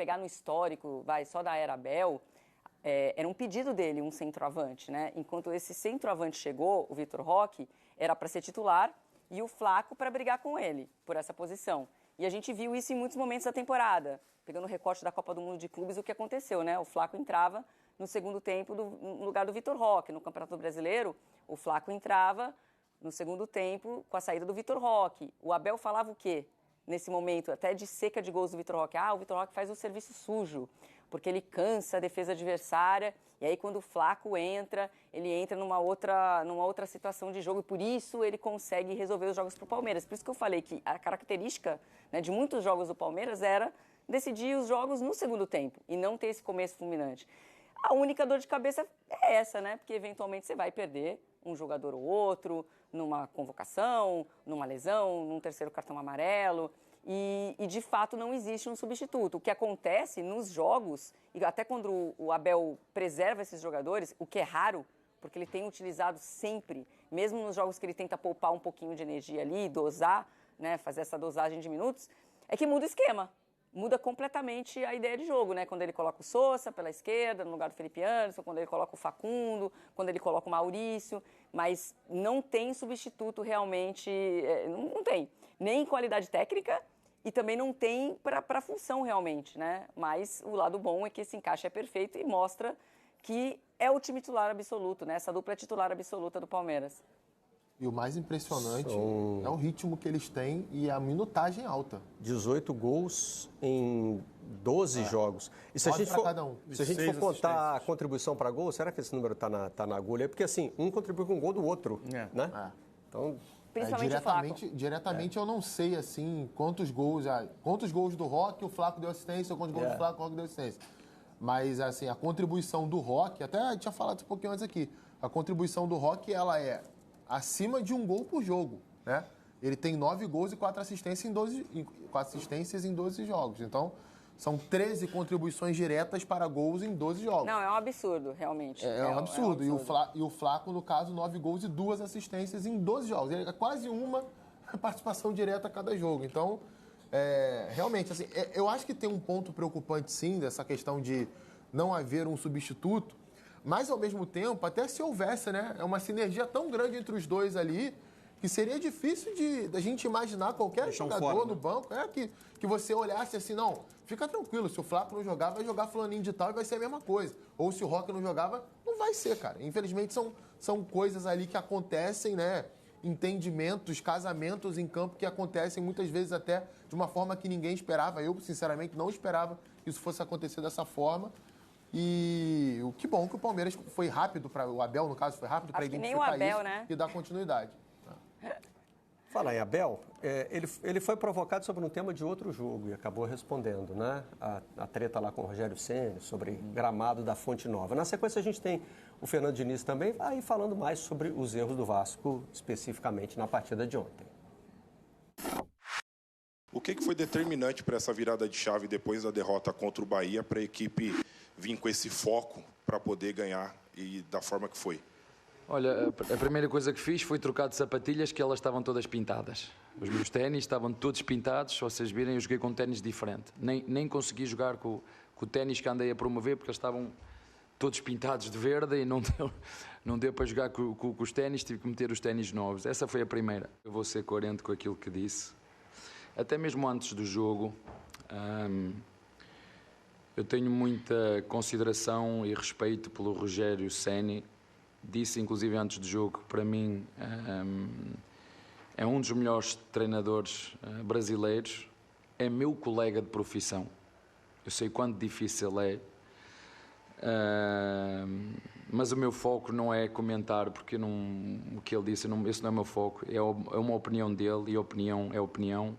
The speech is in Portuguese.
pegar no histórico, só da era Abel, era um pedido dele, um centroavante, né? Enquanto esse centroavante chegou, o Vitor Roque, era para ser titular e o Flaco para brigar com ele por essa posição. E a gente viu isso em muitos momentos da temporada. Pegando o recorte da Copa do Mundo de Clubes, o que aconteceu, né? O Flaco entrava no segundo tempo no lugar do Vitor Roque. No Campeonato Brasileiro, o Flaco entrava no segundo tempo com a saída do Vitor Roque. O Abel falava o quê? Nesse momento, até de seca de gols do Vitor Roque. O Vitor Roque faz o serviço sujo, porque ele cansa a defesa adversária, e aí quando o Flaco entra, ele entra numa outra situação de jogo, e por isso ele consegue resolver os jogos para o Palmeiras. Por isso que eu falei que a característica, né, de muitos jogos do Palmeiras era decidir os jogos no segundo tempo, e não ter esse começo fulminante. A única dor de cabeça é essa, né? Porque eventualmente você vai perder um jogador ou outro, numa convocação, numa lesão, num terceiro cartão amarelo. E de fato não existe um substituto. O que acontece nos jogos, e até quando o Abel preserva esses jogadores, o que é raro, porque ele tem utilizado sempre, mesmo nos jogos que ele tenta poupar um pouquinho de energia ali, dosar, né, fazer essa dosagem de minutos, é que muda o esquema. Muda completamente a ideia de jogo, né? Quando ele coloca o Sousa pela esquerda, no lugar do Felipe Anderson, quando ele coloca o Facundo, quando ele coloca o Maurício, mas não tem substituto realmente, não tem, nem qualidade técnica e também não tem para a função realmente, né? Mas o lado bom é que esse encaixe é perfeito e mostra que é o time titular absoluto, né? Essa dupla é titular absoluta do Palmeiras. E o mais impressionante é o ritmo que eles têm e a minutagem alta. 18 gols em 12 jogos. E se a gente for contar a contribuição para gol, será que esse número está na agulha? Porque assim, um contribui com o gol do outro, né? Então, diretamente eu não sei assim quantos gols do Roque o Flaco deu assistência ou quantos gols do Flaco o Roque deu assistência. Mas assim, a contribuição do Roque, até a gente tinha falado um pouquinho antes aqui, a contribuição do Roque, ela é acima de um gol por jogo, né? Ele tem 9 gols e 4 assistências em 12 jogos. Então, são 13 contribuições diretas para gols em 12 jogos. Não, é um absurdo, realmente. É um absurdo. E o Flaco, no caso, 9 gols e 2 assistências em 12 jogos. É quase uma participação direta a cada jogo. Então, realmente, assim, eu acho que tem um ponto preocupante, sim, dessa questão de não haver um substituto. Mas, ao mesmo tempo, até se houvesse, né? É uma sinergia tão grande entre os dois ali que seria difícil da gente imaginar qualquer jogador no banco que você olhasse assim, não, fica tranquilo, se o Flaco não jogar, vai jogar fulaninho de tal e vai ser a mesma coisa. Ou se o Roque não jogava, não vai ser, cara. Infelizmente, são coisas ali que acontecem, né? Entendimentos, casamentos em campo que acontecem muitas vezes até de uma forma que ninguém esperava. Eu, sinceramente, não esperava que isso fosse acontecer dessa forma. E o que bom que o Palmeiras foi rápido, o Abel, no caso, foi rápido para identificar Abel, isso, né? E dar continuidade. Falar em Abel, ele foi provocado sobre um tema de outro jogo e acabou respondendo, né? A treta lá com o Rogério Ceni sobre gramado da Fonte Nova. Na sequência a gente tem o Fernando Diniz também aí falando mais sobre os erros do Vasco, especificamente na partida de ontem. O que foi determinante para essa virada de chave depois da derrota contra o Bahia para a equipe vir com esse foco para poder ganhar e da forma que foi? Olha, a primeira coisa que fiz foi trocar de sapatilhas, que elas estavam todas pintadas. Os meus ténis estavam todos pintados, se vocês virem, eu joguei com ténis diferente. Nem consegui jogar com o ténis que andei a promover, porque eles estavam todos pintados de verde e não deu para jogar com os ténis, tive que meter os ténis novos. Essa foi a primeira. Eu vou ser coerente com aquilo que disse. Até mesmo antes do jogo, eu tenho muita consideração e respeito pelo Rogério Ceni. Disse, inclusive, antes do jogo, que para mim é um dos melhores treinadores brasileiros. É meu colega de profissão. Eu sei quanto difícil é. Mas o meu foco não é comentar, porque o que ele disse, esse não é o meu foco. É uma opinião dele e a opinião é opinião.